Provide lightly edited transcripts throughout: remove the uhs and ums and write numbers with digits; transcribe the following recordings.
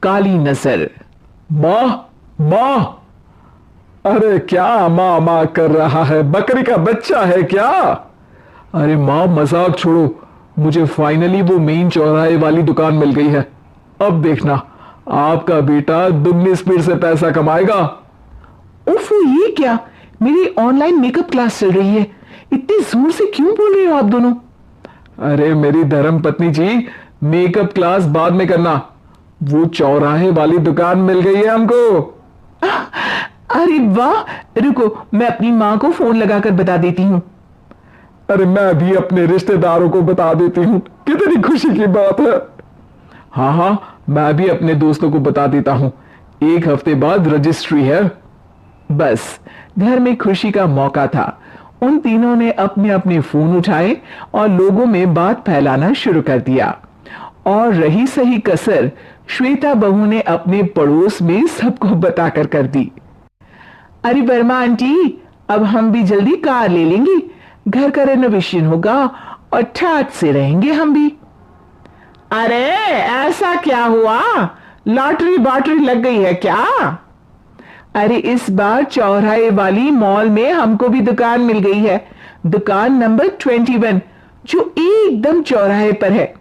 काली नजर। माँ, माँ, अरे क्या माँ माँ कर रहा है? बकरी का बच्चा है क्या? अरे माँ, मजाक छोड़ो, मुझे फाइनली वो मेन चौराहे वाली दुकान मिल गई है। अब देखना, आपका बेटा दुगनी स्पीड से पैसा कमाएगा। उफ, ये क्या? मेरी ऑनलाइन मेकअप क्लास चल रही है, इतनी जोर से क्यों बोल रहे हो आप दोनों? अरे मेरी धर्म पत्नी जी, मेकअप क्लास बाद में करना, वो चौराहे वाली दुकान मिल गई है हमको। अरे वाह, रुको, मैं अपनी माँ को फोन लगाकर बता देती हूँ। अरे मैं भी अपने रिश्तेदारों को बता देती हूँ, कितनी खुशी की बात है। हाँ हाँ, मैं भी अपने दोस्तों को बता देता हूँ, 1 हफ्ते बाद रजिस्ट्री है। बस घर में खुशी का मौका था। उन तीनों ने अपने अपने फोन उठाए और लोगों में बात फैलाना शुरू कर दिया। और रही सही कसर श्वेता बहू ने अपने पड़ोस में सबको बताकर कर दी। अरे वर्मा आंटी, अब हम भी जल्दी कार ले लेंगे, घर का रेनोवेशन होगा और ठाट से रहेंगे हम भी। अरे ऐसा क्या हुआ? लॉटरी बाटरी लग गई है क्या? अरे इस बार चौराहे वाली मॉल में हमको भी दुकान मिल गई है, दुकान नंबर 21, जो एकदम चौराहे पर है।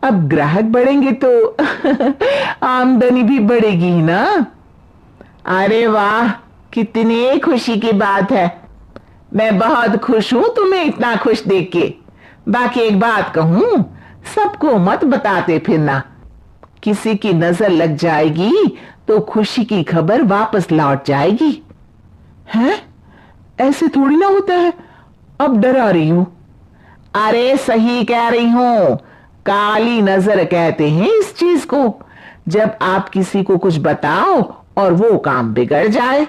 अब ग्राहक बढ़ेंगे तो आमदनी भी बढ़ेगी ना। अरे वाह, कितनी खुशी की बात है। मैं बहुत खुश हूं तुम्हें इतना खुश देख के। बाकी एक बात कहूं, सबको मत बताते फिरना, किसी की नजर लग जाएगी तो खुशी की खबर वापस लौट जाएगी। हैं? ऐसे थोड़ी ना होता है, अब डरा रही हूं। अरे सही कह रही हूं, काली नजर कहते हैं इस चीज को, जब आप किसी को कुछ बताओ और वो काम बिगड़ जाए।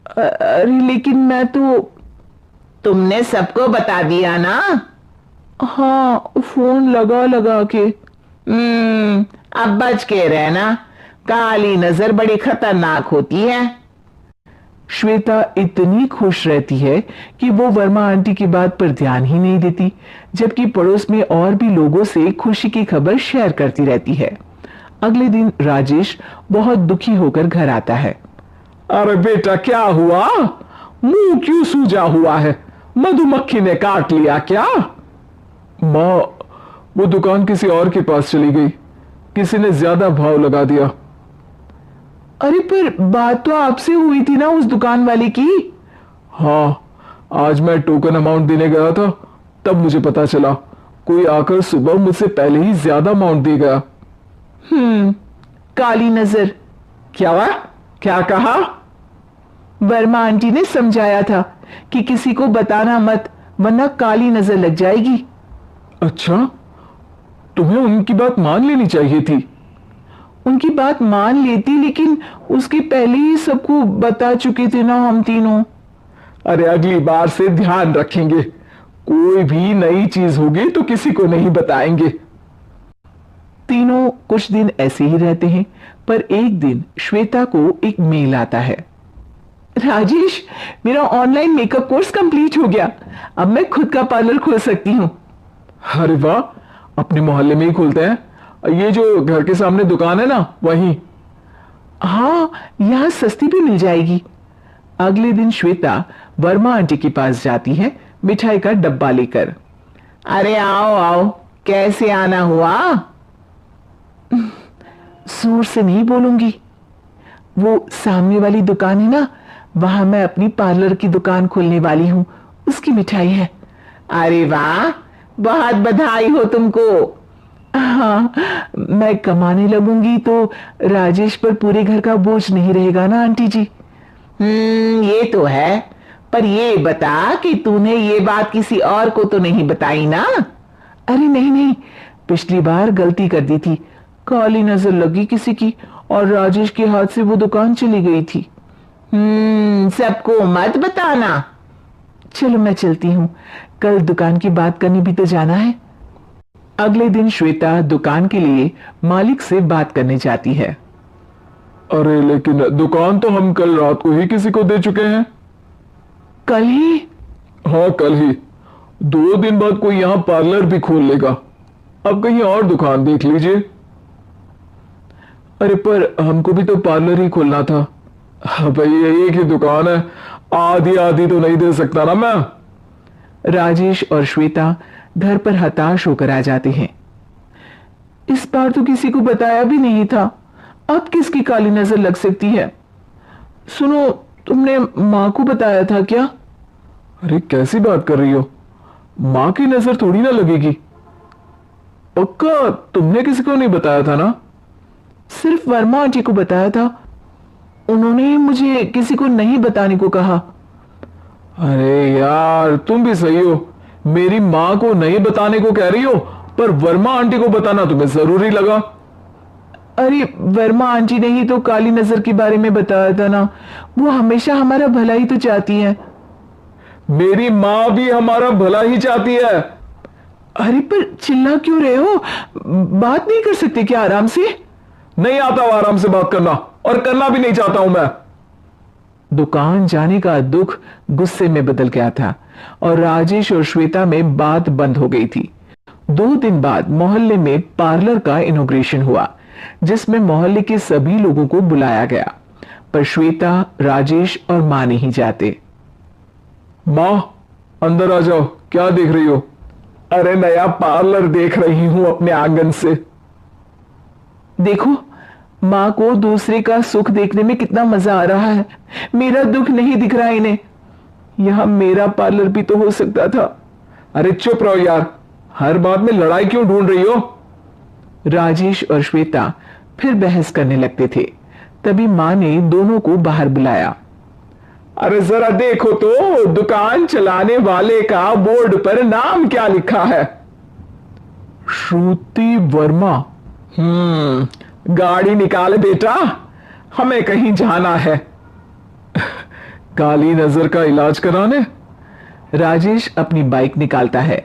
अरे लेकिन मैं तो। तुमने सबको बता दिया ना? हाँ, फोन लगा लगा के। अब बच के रहना, काली नजर बड़ी खतरनाक होती है। श्वेता इतनी खुश रहती है कि वो वर्मा आंटी की बात पर ध्यान ही नहीं देती, जबकि पड़ोस में और भी लोगों से खुशी की खबर शेयर करती रहती है। अगले दिन राजेश बहुत दुखी होकर घर आता है। अरे बेटा, क्या हुआ? मुंह क्यों सूजा हुआ है? मधुमक्खी ने काट लिया क्या? माँ, वो दुकान किसी और के पास चली गई, किसी ने ज्यादा भाव लगा दिया। अरे पर बात तो आपसे हुई थी ना उस दुकान वाले की? हाँ, आज मैं टोकन अमाउंट देने गया था, तब मुझे पता चला, कोई आकर सुबह मुझसे पहले ही ज्यादा अमाउंट दे गया। काली नजर। क्या हुआ? क्या कहा? वर्मा आंटी ने समझाया था कि किसी को बताना मत, वरना काली नजर लग जाएगी। अच्छा, तुम्हें उनकी बात मान लेनी चाहिए थी। उनकी बात मान लेती, लेकिन उसके पहले ही सबको बता चुके थे ना हम तीनों। अरे अगली बार से ध्यान रखेंगे, कोई भी नई चीज होगी तो किसी को नहीं बताएंगे। तीनों कुछ दिन ऐसे ही रहते हैं, पर एक दिन श्वेता को एक मेल आता है। राजेश, मेरा ऑनलाइन मेकअप कोर्स कंप्लीट हो गया, अब मैं खुद का पार्लर खोल सकती हूँ। अरे वाह, अपने मोहल्ले में ही खोलते हैं? ये जो घर के सामने दुकान है ना, वहीं? हाँ, यहां सस्ती भी मिल जाएगी। अगले दिन श्वेता वर्मा आंटी के पास जाती है मिठाई का डब्बा लेकर। अरे आओ आओ, कैसे आना हुआ? जोर से नहीं बोलूंगी, वो सामने वाली दुकान है ना, वहां मैं अपनी पार्लर की दुकान खोलने वाली हूं, उसकी मिठाई है। अरे वाह, बहुत बधाई हो तुमको। हाँ, मैं कमाने लगूंगी तो राजेश पर पूरे घर का बोझ नहीं रहेगा ना आंटी जी। ये तो है, पर ये बता कि तूने ये बात किसी और को तो नहीं बताई ना? अरे नहीं नहीं, पिछली बार गलती कर दी थी, काली नजर लगी किसी की और राजेश के हाथ से वो दुकान चली गई थी। सबको मत बताना। चलो मैं चलती हूँ, कल दुकान की बात करने भी तो जाना है। अगले दिन श्वेता दुकान के लिए मालिक से बात करने जाती है। अरे लेकिन दुकान तो हम कल रात को ही किसी को दे चुके हैं। कल ही? हाँ, कल ही। 2 दिन बाद कोई यहां पार्लर भी खोल लेगा, अब कहीं और दुकान देख लीजिए। अरे पर हमको भी तो पार्लर ही खोलना था। भाई ये एक ही दुकान है, आधी आधी तो नहीं दे सकता ना मैं। राजेश और श्वेता घर पर हताश होकर आ जाते हैं। इस बार तो किसी को बताया भी नहीं था, अब किसकी काली नजर लग सकती है। सुनो, तुमने माँ को बताया था क्या? अरे कैसी बात कर रही हो, माँ की नजर थोड़ी ना लगेगी। पक्का तुमने किसी को नहीं बताया था ना? सिर्फ वर्मा आंटी को बताया था, उन्होंने मुझे किसी को नहीं बताने को कहा। अरे यार तुम भी सही हो, मेरी माँ को नहीं बताने को कह रही हो, पर वर्मा आंटी को बताना तुम्हें जरूरी लगा। अरे वर्मा आंटी ने ही तो काली नजर के बारे में बताया था ना, वो हमेशा हमारा भला ही तो चाहती है। मेरी माँ भी हमारा भला ही चाहती है। अरे पर चिल्ला क्यों रहे हो, बात नहीं कर सकते क्या आराम से? नहीं आता हूं आराम से बात करना, और करना भी नहीं चाहता हूं मैं। दुकान जाने का दुख गुस्से में बदल गया था और राजेश और श्वेता में बात बंद हो गई थी। 2 दिन बाद मोहल्ले में पार्लर का इनॉग्रेशन हुआ, जिसमें मोहल्ले के सभी लोगों को बुलाया गया, पर श्वेता, राजेश और मां नहीं जाते। मां अंदर आ जाओ, क्या देख रही हो? अरे नया पार्लर देख रही हूं अपने आंगन से। देखो, मां को दूसरे का सुख देखने में कितना मजा आ रहा है, मेरा दुख नहीं दिख रहा इन्हें। यहां मेरा पार्लर भी तो हो सकता था। अरे चुप रहो यार, हर बात में लड़ाई क्यों ढूंढ रही हो? राजेश और श्वेता फिर बहस करने लगते थे। तभी मां ने दोनों को बाहर बुलाया। अरे जरा देखो तो, दुकान चलाने वाले का बोर्ड पर नाम क्या लिखा है? श्रुति वर्मा। गाड़ी निकाल बेटा, हमें कहीं जाना है। काली नजर का इलाज कराने? राजेश अपनी बाइक निकालता है।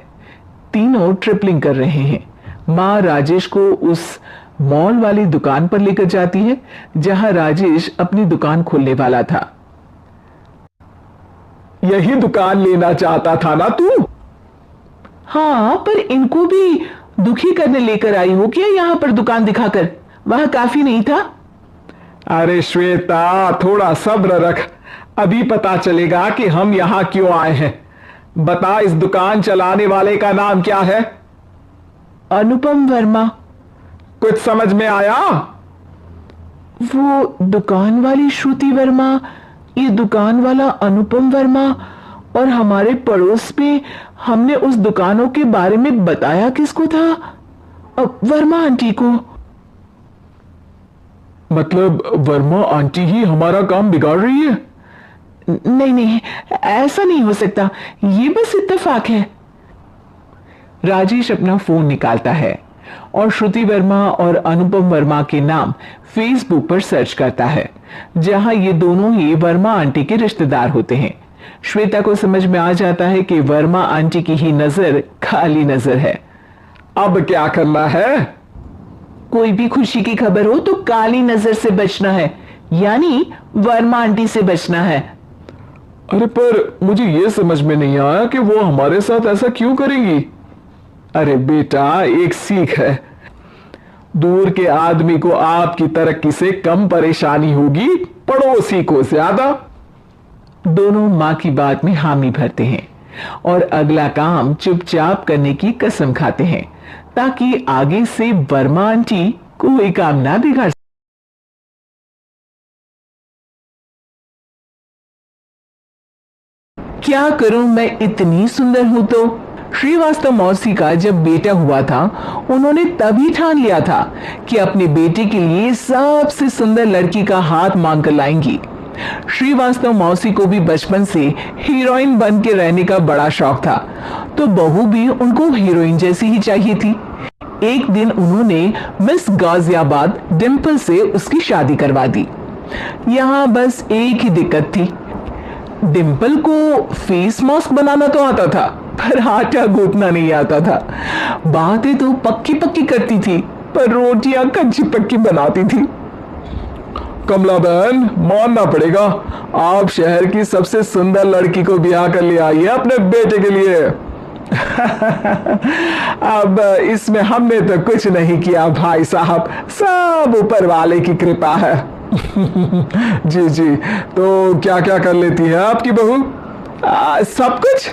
तीनों ट्रिपलिंग कर रहे हैं। मां राजेश को उस मॉल वाली दुकान पर लेकर जाती है जहां राजेश अपनी दुकान खोलने वाला था। यही दुकान लेना चाहता था ना तू? हाँ, पर इनको भी दुखी करने लेकर आई हो क्या यहां पर दुकान दिखाकर? वह काफी नहीं था? अरे श्वेता थोड़ा सब्र रख, अभी पता चलेगा कि हम यहां क्यों आए हैं। बता, इस दुकान चलाने वाले का नाम क्या है? अनुपम वर्मा। कुछ समझ में आया? वो दुकान वाली श्रुति वर्मा, ये दुकान वाला अनुपम वर्मा, और हमारे पड़ोस में हमने उस दुकानों के बारे में बताया किसको था? वर्मा आंटी को। मतलब वर्मा आंटी ही हमारा काम बिगाड़ रही है? नहीं नहीं, ऐसा नहीं हो सकता, ये बस इत्तेफाक है। राजेश अपना फोन निकालता है और श्रुति वर्मा और अनुपम वर्मा के नाम फेसबुक पर सर्च करता है, जहां ये दोनों ही वर्मा आंटी के रिश्तेदार होते हैं। श्वेता को समझ में आ जाता है कि वर्मा आंटी की ही नजर खाली नजर है। अब क्या करना है? कोई भी खुशी की खबर हो तो काली नजर से बचना है, यानी वर्मा आंटी से बचना है। अरे पर मुझे यह समझ में नहीं आया कि वो हमारे साथ ऐसा क्यों करेंगी। अरे बेटा, एक सीख है, दूर के आदमी को आपकी तरक्की से कम परेशानी होगी, पड़ोसी को ज्यादा। दोनों मां की बात में हामी भरते हैं और अगला काम चुपचाप करने की कसम खाते हैं, ताकि आगे से वर्मा आंटी कोई काम ना बिगाड़। क्या करूं, मैं इतनी सुंदर हूं तो? श्रीवास्तव मौसी का जब बेटा हुआ था, उन्होंने तभी ठान लिया था कि अपने बेटे के लिए सबसे सुंदर लड़की का हाथ मांग कर लाएंगी। श्रीवास्तव मौसी को भी बचपन से हीरोइन बन के रहने का बड़ा शौक था, तो बहू भी उनको हीरोइन जैसी ही चाहिए थी। एक दिन उन्होंने मिस गाजियाबाद डिंपल से उसकी शादी करवा दी। यहाँ बस एक ही दिक्कत थी, डिंपल को फेस मास्क बनाना तो आता था, पर आटा गूंथना नहीं आता था। बातें तो पक्की पक्की करती थी, पर रोटियां कच्ची पक्की बनाती थी। कमला बहन, मानना पड़ेगा, आप शहर की सबसे सुंदर लड़की को ब्याह कर ले आई है अपने बेटे के लिए। अब इसमें हमने तो कुछ नहीं किया भाई साहब, सब ऊपर वाले की कृपा है। जी जी, तो क्या क्या कर लेती है आपकी बहू? सब कुछ।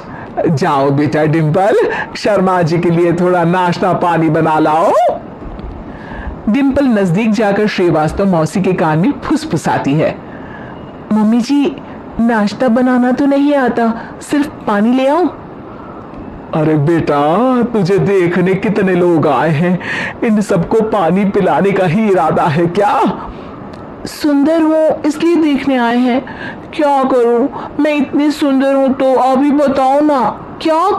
जाओ बेटा डिम्पल, शर्मा जी के लिए थोड़ा नाश्ता पानी बना लाओ। डिम्पल नजदीक जाकर श्रीवास्तव मौसी के कान में फुसफुसाती है। मम्मी जी, नाश्ता बनाना तो नहीं आता, सिर्फ पानी ले आओ। अरे बेटा, तुझे देखने कितने लोग आए हैं, इन सबको पानी पिलाने का ही इरादा है क्या? सुंदर हूँ इसलिए देखने आए हैं। क्या करूं, मैं इतनी सुंदर हूं तो आप ही बताओ ना, क्या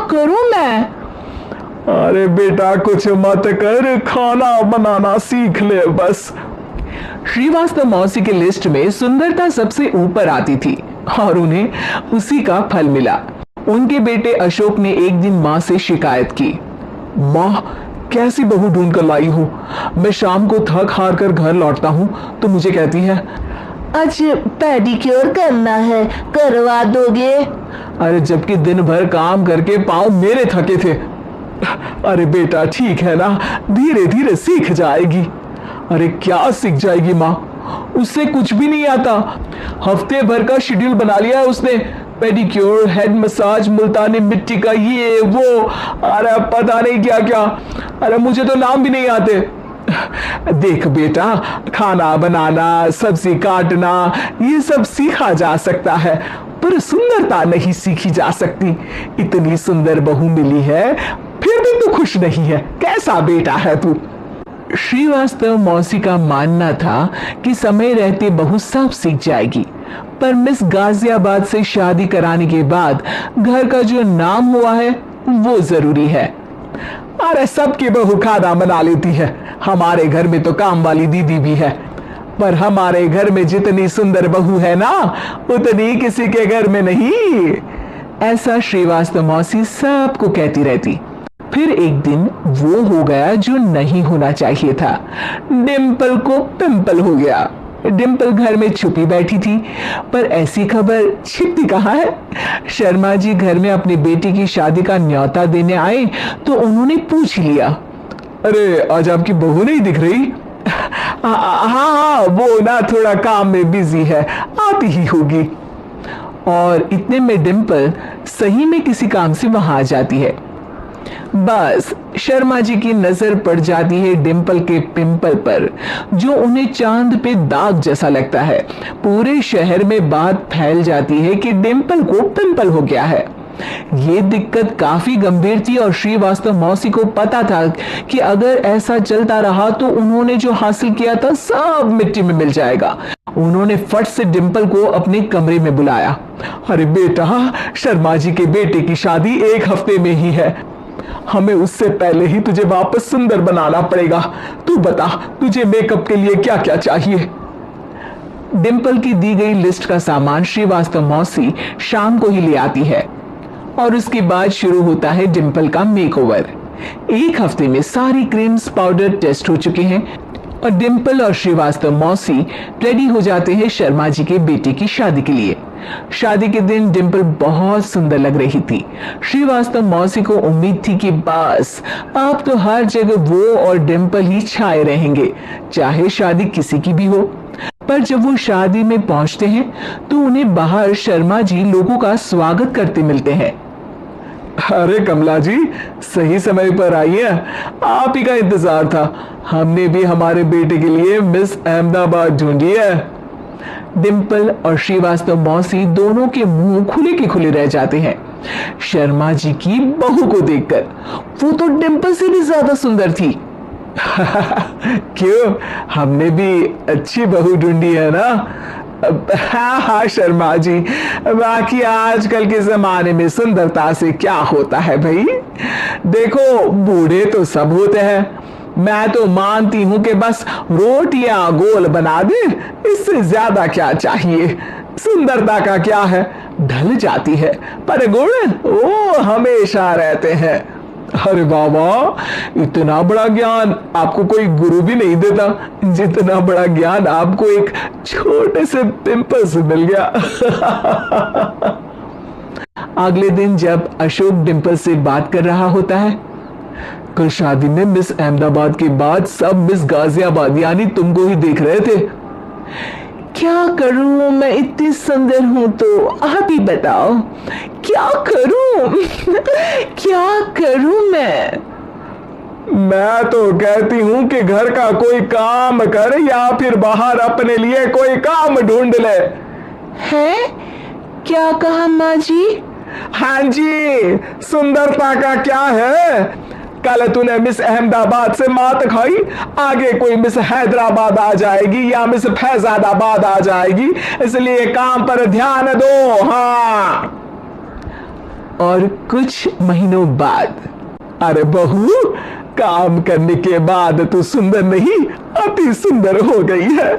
करूं मैं? अरे बेटा, कुछ मत कर, खाना बनाना सीख ले बस। श्रीवास्तव मौसी की लिस्ट में सुंदरता सबसे ऊपर आती थी और उन्हें उसी का फल मिला। उनके बेटे अशोक ने एक दिन माँ से शिकायत की। माँ, कैसी बहू ढूंढ कर लाई हो? मैं शाम को थक हार कर घर लौटता हूँ तो मुझे कहती है, आज पेडिक्योर करना है, करवा दोगे? अरे जबकि दिन भर काम करके पाँव मेरे थके थे। अरे बेटा ठीक है ना, धीरे धीरे सीख जाएगी। अरे क्या सीख जाएगी माँ, उससे कुछ भी नहीं आता। हफ्ते भर का शेड्यूल बना लिया है उसने, पेडिक्योर, हेड मसाज, मुल्तानी मिट्टी का ये वो, अरे पता नहीं क्या क्या। अरे मुझे तो नाम भी नहीं आते। देख बेटा, खाना बनाना, सब्जी काटना, ये सब सीखा जा सकता है, पर सुंदरता नहीं सीखी जा सकती। इतनी सुंदर बहू मिली है, फिर भी तू खुश नहीं है। कैसा बेटा है तू? श्रीवास्तव मौसी का मानना था कि समय रहते बहू सब सीख जाएगी, पर मिस गाजियाबाद से शादी कराने के बाद घर का जो नाम हुआ है वो जरूरी है। अरे सबकी बहू खाना बना लेती है, हमारे घर में तो काम वाली दीदी भी है, पर हमारे घर में जितनी सुंदर बहू है ना, उतनी किसी के घर में नहीं। ऐसा श्रीवास्तव मौसी सबको कहती रहती। फिर एक दिन वो हो गया जो नहीं होना चाहिए था। डिम्पल को पिंपल हो गया। डिम्पल घर में छुपी बैठी थी, पर ऐसी खबर छिपती कहाँ है। शर्मा जी घर में अपनी बेटी की शादी का न्योता देने आए तो उन्होंने पूछ लिया, अरे आज आपकी बहू नहीं दिख रही? हाँ, वो ना थोड़ा काम में बिजी है, आती ही होगी। और इतने में डिम्पल सही में किसी काम से वहां आ जाती है। बस शर्मा जी की नजर पड़ जाती है डिम्पल के पिंपल पर, जो उन्हें चांद पे दाग जैसा लगता है। पूरे शहर में बात फैल जाती है कि डिम्पल को पिंपल हो गया है। ये दिक्कत काफी गंभीर थी और श्रीवास्तव मौसी को पता था कि अगर ऐसा चलता रहा तो उन्होंने जो हासिल किया था सब मिट्टी में मिल जाएगा। उन्होंने फट से डिम्पल को अपने कमरे में बुलाया। अरे बेटा, शर्मा जी के बेटे की शादी 1 हफ्ते में ही है, हमें उससे पहले ही तुझे वापस सुंदर बनाना पड़ेगा। तू बता, तुझे मेकअप के लिए क्या क्या चाहिए? डिम्पल की दी गई लिस्ट का सामान श्रीवास्तव मौसी शाम को ही ले आती है और उसके बाद शुरू होता है डिम्पल का मेकओवर। 1 हफ्ते में सारी क्रीम्स पाउडर टेस्ट हो चुके हैं और डिम्पल और श्रीवास्तव मौसी रेडी हो जाते हैं शर्मा जी के बेटे की शादी के लिए। शादी के दिन डिम्पल बहुत सुंदर लग रही थी। श्रीवास्तव मौसी को उम्मीद थी कि बस अब तो हर जगह वो और डिम्पल ही छाए रहेंगे, चाहे शादी किसी की भी हो। पर जब वो शादी में पहुंचते हैं तो उन्हें बाहर शर्मा जी लोगों का स्वागत करते मिलते हैं। अरे कमला जी, सही समय पर आई है, आप ही का इंतजार था। हमने भी हमारे बेटे के लिए मिस अहमदाबाद ढूंढी है। डिम्पल और श्रीवास्तव मौसी दोनों के मुंह खुले के खुले रह जाते हैं शर्मा जी की बहू को देखकर। वो तो डिम्पल से भी ज्यादा सुंदर थी। क्यों, हमने भी अच्छी बहू ढूंढी है ना? हाँ हाँ शर्मा जी, बाकी आजकल के जमाने में सुंदरता से क्या होता है भाई। देखो, बूढ़े तो सब होते हैं, मैं तो मानती हूं कि बस रोटियां गोल बना दे, इससे ज्यादा क्या चाहिए। सुंदरता का क्या है, ढल जाती है, पर गुण वो हमेशा रहते हैं। अरे बाबा, इतना बड़ा ज्ञान आपको कोई गुरु भी नहीं देता जितना बड़ा ज्ञान आपको एक छोटे से पिंपल से मिल गया। अगले दिन जब अशोक डिंपल से बात कर रहा होता है, कल शादी में मिस अहमदाबाद के बाद सब मिस गाजियाबाद यानी तुमको ही देख रहे थे। क्या करूं, मैं इतनी सुंदर हूं तो आप ही बताओ क्या करूं क्या करूं मैं तो कहती हूं कि घर का कोई काम कर या फिर बाहर अपने लिए कोई काम ढूंढ ले। है क्या कहा माँ जी? हाँ जी, सुंदरता का क्या है, कल तूने मिस अहमदाबाद से मात खाई, आगे कोई मिस हैदराबाद आ जाएगी या मिस फैजाबाद आ जाएगी, इसलिए काम पर ध्यान दो। हाँ। और कुछ महीनों बाद, अरे बहू, काम करने के बाद तू सुंदर नहीं, अति सुंदर हो गई है।